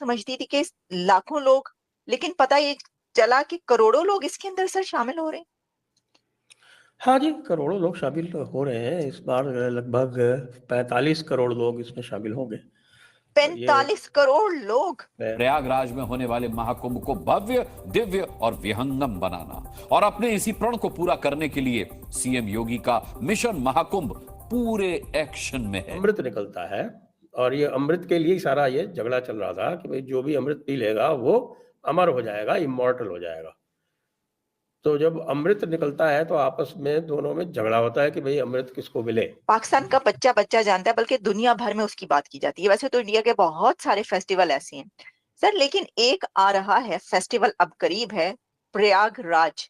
समझती थी कि लाखों लोग, लेकिन पता ये चला कि करोड़ों लोग इसके अंदर सर शामिल हो रहे हैं। हाँ जी, करोड़ों लोग शामिल हो रहे हैं। इस बार लगभग 45 करोड़ लोग इसमें शामिल होंगे। और ये 45 करोड़ लोग। प्रयागराज में होने वाले महाकुंभ को भव्य, दिव्य और विहंगम बनाना और अपने इसी प्रण को पूरा करने के लिए सीएम योगी का मिशन महाकुंभ पूरे एक्शन में है। अमृत निकलता है और ये अमृत के लिए ही सारा ये झगड़ा चल रहा था कि भाई जो भी अमृत पी लेगा वो अमर हो जाएगा, इमॉर्टल हो जाएगा। तो जब अमृत निकलता है तो आपस में दोनों में झगड़ा होता है कि भाई अमृत किसको मिले। पाकिस्तान का बच्चा बच्चा जानता है, बल्कि दुनिया भर में उसकी बात की जाती है। वैसे तो इंडिया के बहुत सारे फेस्टिवल ऐसे हैं सर, लेकिन एक आ रहा है फेस्टिवल, अब करीब है, प्रयागराज।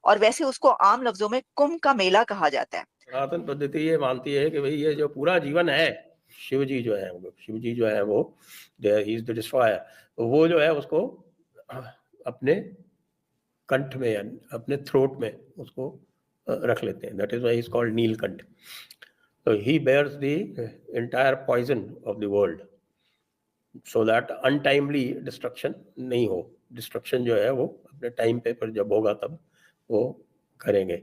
और वैसे उसको आम लफ्जों में कुंभ का मेला कहा जाता है। सनातन पद्धति ये मानती है कि भाई ये जो पूरा जीवन है, शिव जी जो है वो ही इज द डिस्ट्रॉयर, वो जो है उसको अपने कंठ में या अपने थ्रोट में उसको रख लेते हैं। That is why is called Neelkanth. तो he bears the entire poison of the world so that untimely destruction नहीं हो। डिस्ट्रक्शन जो है वो अपने टाइम पे पर जब होगा तब वो करेंगे।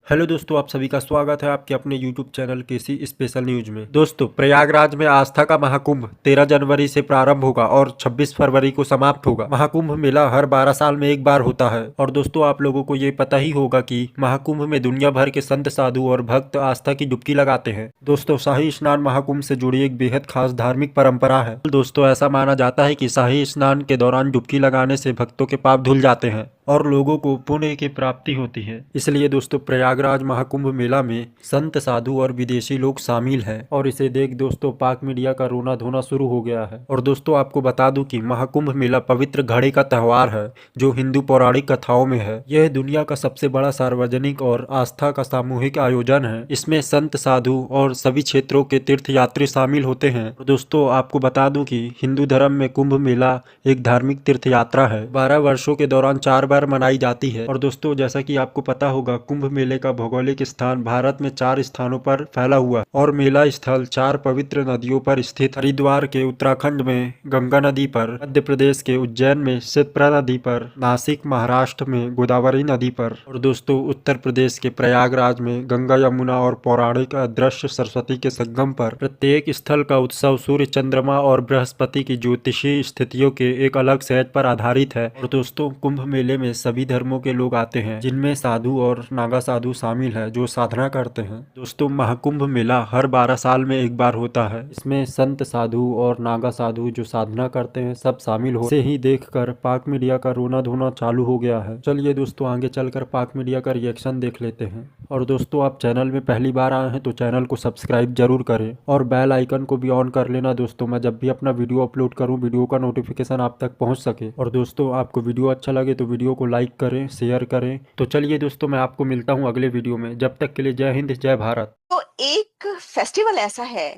हेलो दोस्तों, आप सभी का स्वागत है आपके अपने YouTube चैनल केसी स्पेशल न्यूज में। दोस्तों, प्रयागराज में आस्था का महाकुंभ 13 जनवरी से प्रारंभ होगा और 26 फरवरी को समाप्त होगा। महाकुंभ मेला हर 12 साल में एक बार होता है। और दोस्तों, आप लोगों को ये पता ही होगा कि महाकुंभ में दुनिया भर के संत, साधु और भक्त आस्था की डुबकी लगाते हैं। दोस्तों, शाही स्नान महाकुंभ से जुड़ी एक बेहद खास धार्मिक परंपरा है। दोस्तों, ऐसा माना जाता है कि शाही स्नान के दौरान डुबकी लगाने से भक्तों के पाप धुल जाते हैं और लोगों को पुण्य की प्राप्ति होती है। इसलिए दोस्तों, प्रयागराज महाकुंभ मेला में संत, साधु और विदेशी लोग शामिल हैं और इसे देख दोस्तों पाक मीडिया का रोना धोना शुरू हो गया है। और दोस्तों, आपको बता दूं कि महाकुंभ मेला पवित्र घड़े का त्योहार है जो हिंदू पौराणिक कथाओं में है। यह दुनिया का सबसे बड़ा सार्वजनिक और आस्था का सामूहिक आयोजन है। इसमें संत, साधु और सभी क्षेत्रों के तीर्थ यात्री शामिल होते हैं। और दोस्तों, आपको बता दूं कि हिंदू धर्म में कुंभ मेला एक धार्मिक तीर्थ यात्रा है। 12 वर्षों के दौरान 4 बार मनाई जाती है। और दोस्तों, जैसा कि आपको पता होगा, कुंभ मेले का भौगोलिक स्थान भारत में 4 स्थानों पर फैला हुआ है और मेला स्थल 4 पवित्र नदियों पर स्थित। हरिद्वार के उत्तराखंड में गंगा नदी पर, मध्य प्रदेश के उज्जैन में शिप्रा नदी पर, नासिक महाराष्ट्र में गोदावरी नदी पर और दोस्तों उत्तर प्रदेश के प्रयागराज में गंगा, यमुना और पौराणिक अदृश्य सरस्वती के संगम पर। प्रत्येक स्थल का उत्सव सूर्य, चंद्रमा और बृहस्पति की ज्योतिषीय स्थितियों के एक अलग सेट पर आधारित है। और दोस्तों, कुंभ मेले में सभी धर्मों के लोग आते हैं, जिनमें साधु और नागा साधु शामिल है जो साधना करते हैं। दोस्तों, महाकुंभ मेला हर 12 साल में एक बार होता है। इसमें संत, साधु और नागा साधु जो साधना करते हैं सब शामिल हो। से ही देखकर पाक मीडिया का रोना धोना चालू हो गया है। चलिए दोस्तों, आगे चलकर पाक मीडिया का रिएक्शन देख लेते हैं। और दोस्तों, आप चैनल में पहली बार आए हैं तो चैनल को सब्सक्राइब जरूर करें और बेल आइकन को भी ऑन कर लेना दोस्तों। मैं जब भी अपना वीडियो अपलोड करूं, वीडियो का नोटिफिकेशन आप तक पहुंच सके। और दोस्तों, आपको वीडियो अच्छा लगे तो वीडियो को लाइक करें, शेयर करें। तो चलिए दोस्तों, मैं आपको मिलता हूं अगले वीडियो में। जब तक के लिए जय हिंद, जय भारत। तो एक फेस्टिवल ऐसा है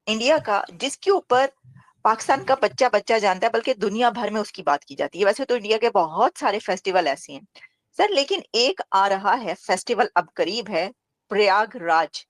इंडिया का जिसके ऊपर पाकिस्तान का बच्चा बच्चा जानता है, बल्कि दुनिया भर में उसकी बात की जाती है। वैसे तो इंडिया के बहुत सारे फेस्टिवल ऐसे हैं सर, लेकिन एक आ रहा है फेस्टिवल, अब करीब है, प्रयागराज।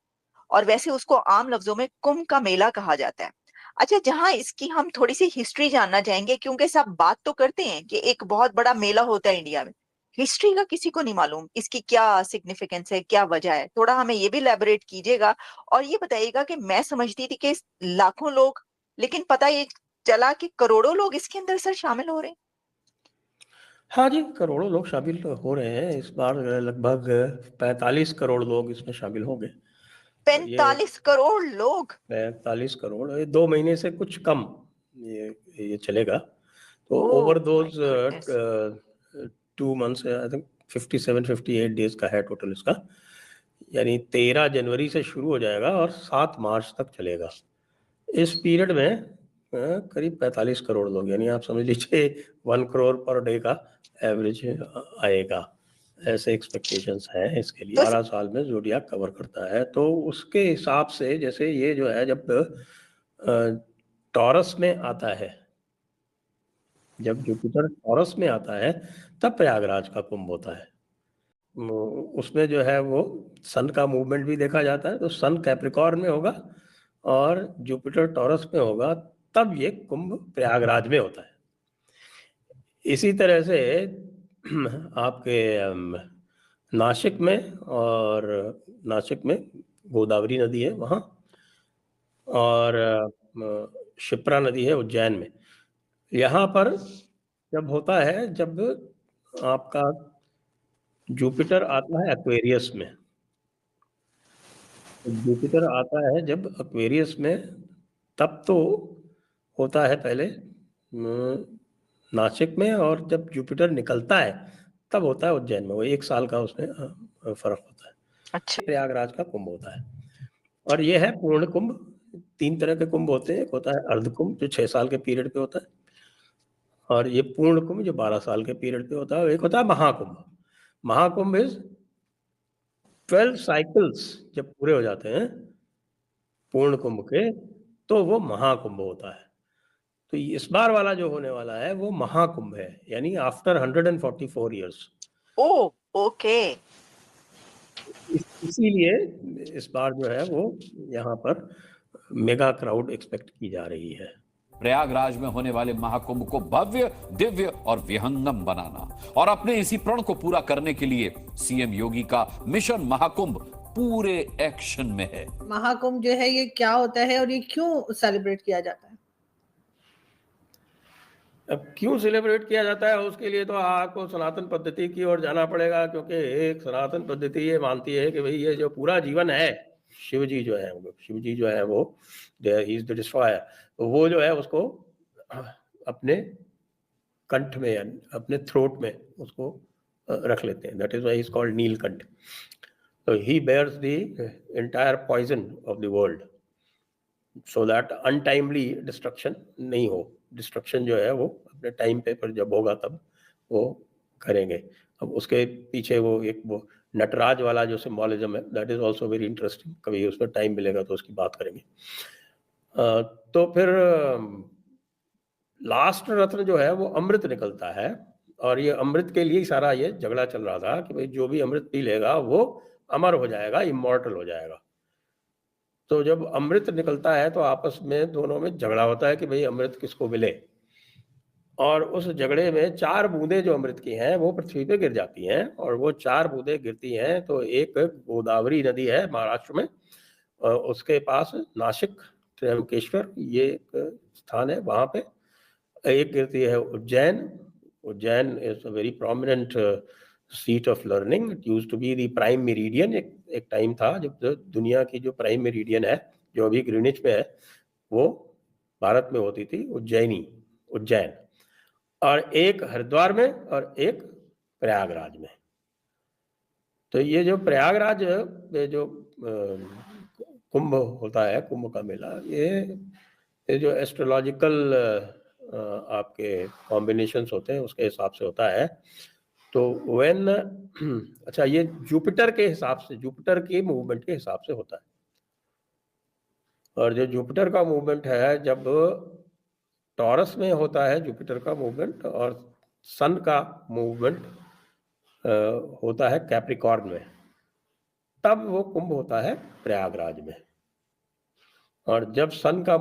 और वैसे उसको आम लफ्जों में कुंभ का मेला कहा जाता है। अच्छा, जहां इसकी हम थोड़ी सी हिस्ट्री जानना चाहेंगे, क्योंकि सब बात तो करते हैं कि एक बहुत बड़ा मेला होता है इंडिया में, हिस्ट्री का किसी को नहीं मालूम, इसकी क्या सिग्निफिकेंस है, क्या वजह है। थोड़ा हमें ये भी एलैबोरेट कीजिएगा और ये बताइएगा कि मैं समझती थी कि लाखों लोग, लेकिन पता ये चला कि करोड़ों लोग इसके अंदर सर शामिल हो रहे हैं। हाँ जी, करोड़ों लोग शामिल हो रहे हैं। इस बार लगभग 45 करोड़ लोग इसमें शामिल होंगे। और ये 45 करोड़ लोग। 45 करोड़, ये 2 महीने से कुछ कम ये चलेगा। तो oh over my those goodness. 2 months I think 57-58 days का है टोटल इसका। यानी 13 जनवरी से शुरू हो जाएगा और 7 मार्च तक चलेगा। इस पीरियड में करीब 45 करोड़ लोग, यानी आप समझ लीजिए 1 करोड़ पर डे का एवरेज आएगा। ऐसे एक्सपेक्टेशंस हैं इसके लिए। तो 12 साल में ज़ोडियाक कवर करता है, तो उसके हिसाब से जैसे ये जो है जब टॉरस में आता है, जब जुपिटर टॉरस में आता है तब प्रयागराज का कुंभ होता है। उसमें जो है वो सन का मूवमेंट भी देखा जाता है। तो सन कैप्रिकॉर्न में होगा और जुपिटर टॉरस में होगा, तब ये कुंभ प्रयागराज में होता है। इसी तरह से आपके नासिक में गोदावरी नदी है वहाँ, और शिप्रा नदी है उज्जैन में। यहाँ पर जब होता है, जब आपका जुपिटर आता है एक्वेरियस में, जुपिटर आता है जब एक्वेरियस में, तब तो होता है पहले नासिक में, और जब जुपिटर निकलता है तब होता है उज्जैन में। वो 1 साल का उसमें फर्क होता है। अच्छा, प्रयागराज का कुंभ होता है, और ये है पूर्ण कुंभ। 3 तरह के कुंभ होते हैं। एक होता है अर्ध कुंभ जो 6 साल के पीरियड पे होता है, और ये पूर्ण कुंभ जो 12 साल के पीरियड पे होता है। एक होता है महाकुंभ। महाकुंभ इज 12 साइकिल्स जब पूरे हो जाते हैं पूर्ण कुंभ के, तो वो महाकुंभ होता है। तो इस बार वाला जो होने वाला है वो महाकुंभ है, यानी आफ्टर 144 ईयर्स। ओ ओके। इसीलिए इस बार जो है वो यहाँ पर मेगा क्राउड एक्सपेक्ट की जा रही है। प्रयागराज में होने वाले महाकुंभ को भव्य, दिव्य और विहंगम बनाना और अपने इसी प्रण को पूरा करने के लिए सीएम योगी का मिशन महाकुंभ पूरे एक्शन में है। महाकुंभ जो है ये क्या होता है और ये क्यों सेलिब्रेट किया जाता है? अब क्यों सेलिब्रेट किया जाता है, उसके लिए तो आपको सनातन पद्धति की ओर जाना पड़ेगा, क्योंकि एक सनातन पद्धति ये मानती है कि भाई ये जो पूरा जीवन है, शिव जी जो है वो ही इज द डिस्ट्रॉयर, वो जो है उसको अपने कंठ में, अपने थ्रोट में उसको रख लेते हैं। That is why is called Neelkanth. तो he bears the entire poison of the world, so that untimely destruction नहीं हो। डिस्ट्रक्शन जो है वो अपने टाइम पे पर जब होगा तब वो करेंगे। अब उसके पीछे वो एक वो नटराज वाला जो सिंबॉलिज्म है, that is also very interesting. कभी उसमें टाइम मिलेगा तो उसकी बात करेंगे। तो फिर लास्ट रत्न जो है वो अमृत निकलता है, और ये अमृत के लिए सारा ये झगड़ा चल रहा था कि भाई जो भी अमृत पी लेगा वो अमर हो जाएगा, इमॉर्टल हो जाएगा। तो जब अमृत निकलता है तो आपस में दोनों में झगड़ा होता है कि भाई अमृत किसको मिले, और उस झगड़े में 4 बूंदें जो अमृत की हैं वो पृथ्वी पे गिर जाती हैं, और वो 4 बूंदें गिरती हैं तो एक गोदावरी नदी है महाराष्ट्र में, उसके पास नासिक त्र्यंबकेश्वर ये एक स्थान है, वहाँ पे एक गिरती है Ujjain is a very prominent seat of learning. It used to be the prime meridian. एक टाइम था जब दुनिया की जो प्राइम मेरिडियन है, जो अभी ग्रीनिच में है, वो भारत में होती थी उज्जैन, और एक हरिद्वार में और एक प्रयागराज में। तो ये जो प्रयागराज जो कुंभ होता है, कुंभ का मेला, ये जो एस्ट्रोलॉजिकल आपके कॉम्बिनेशंस होते हैं उसके हिसाब से होता है। तो व्हेन अच्छा, ये जुपिटर के हिसाब से, जुपिटर के मूवमेंट के हिसाब से होता है। और जो जुपिटर का मूवमेंट है, जब टॉरस में होता है जुपिटर का मूवमेंट, और सन का मूवमेंट होता है कैप्रिकॉर्न में, तब वो कुंभ होता है प्रयागराज में। और जब सन का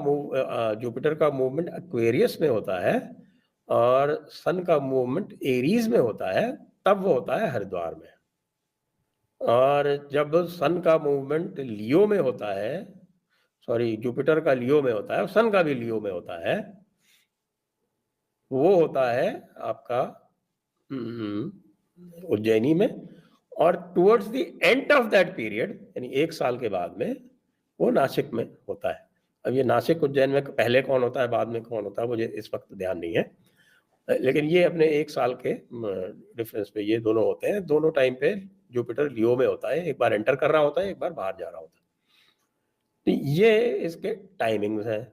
जुपिटर का मूवमेंट एक्वेरियस में होता है और सन का मूवमेंट एरीज में होता है, तब वो होता है हरिद्वार में। और जब सन का मूवमेंट लियो में होता है, सॉरी, जुपिटर का लियो में होता है और सन का भी लियो में होता है, वो होता है आपका उज्जैनी में। और towards the end of that period, यानी 1 साल के बाद में, वो नासिक में होता है। अब ये नासिक उज्जैन में पहले कौन होता है बाद में कौन होता है मुझे इस वक्त ध्यान नहीं है, लेकिन ये अपने 1 साल के डिफरेंस पे ये दोनों होते हैं। दोनों टाइम पे जुपिटर लियो में होता है, एक बार एंटर कर रहा होता है, एक बार बाहर जा रहा होता है। तो ये इसके टाइमिंग्स हैं।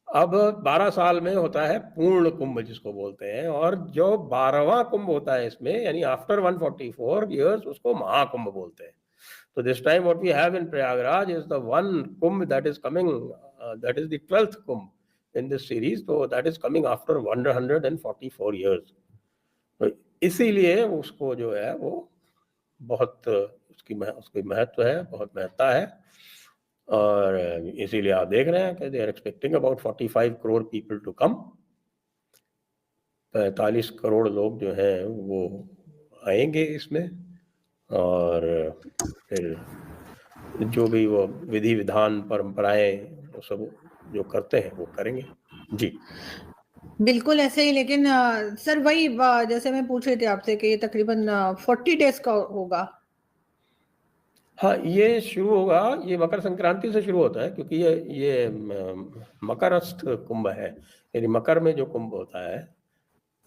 अब 12 साल में होता है पूर्ण कुंभ जिसको बोलते हैं, और जो 12वां कुंभ होता है इसमें, यानी आफ्टर 144 ईयर्स, उसको महाकुंभ बोलते हैं। So this time what we have in Prayagraj is the one Kumbh that is coming, that is the 12th Kumbh in this series. So that is coming after 144 years. तो इसीलिए उसको जो है वो बहुत उसकी महत्व है, बहुत महत्ता है। और इसीलिए आप देख रहे हैं कि they are expecting about 45 crore people to come. 45 crore लोग जो हैं वो आएंगे इसमें, और फिर जो भी वो विधि विधान परंपराएं वो सब जो करते हैं वो करेंगे। जी बिल्कुल ऐसे ही, लेकिन सर वही जैसे मैं पूछ रही थी आपसे कि ये तकरीबन 40 डेज का होगा। हाँ, ये शुरू होगा, ये मकर संक्रांति से शुरू होता है, क्योंकि ये मकरस्थ कुंभ है, यानी मकर में जो कुंभ होता है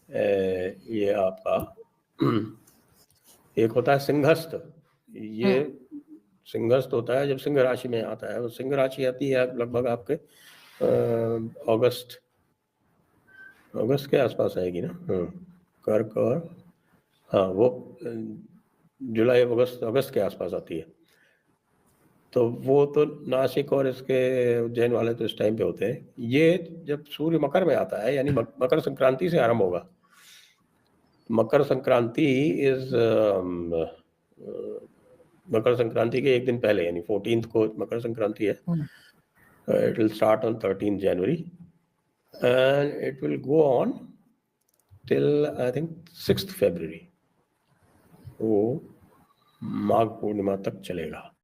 ये आपका एक होता है सिंहस्थ। ये सिंहस्थ होता है जब सिंह राशि में आता है। वो सिंह राशि आती है लगभग आपके अगस्त के आसपास आएगी ना। कर्क और हाँ वो जुलाई अगस्त के आसपास आती है। तो वो तो नासिक और इसके उज्जैन वाले तो इस टाइम पे होते हैं। ये जब सूर्य मकर में आता है, यानी मकर संक्रांति से आरंभ होगा। मकर संक्रांति इज मकर संक्रांति के एक दिन पहले, यानी 14th को मकर संक्रांति है। It will start on 13th January and it will go on till I think 6th फरवरी। वो माघ पूर्णिमा तक चलेगा।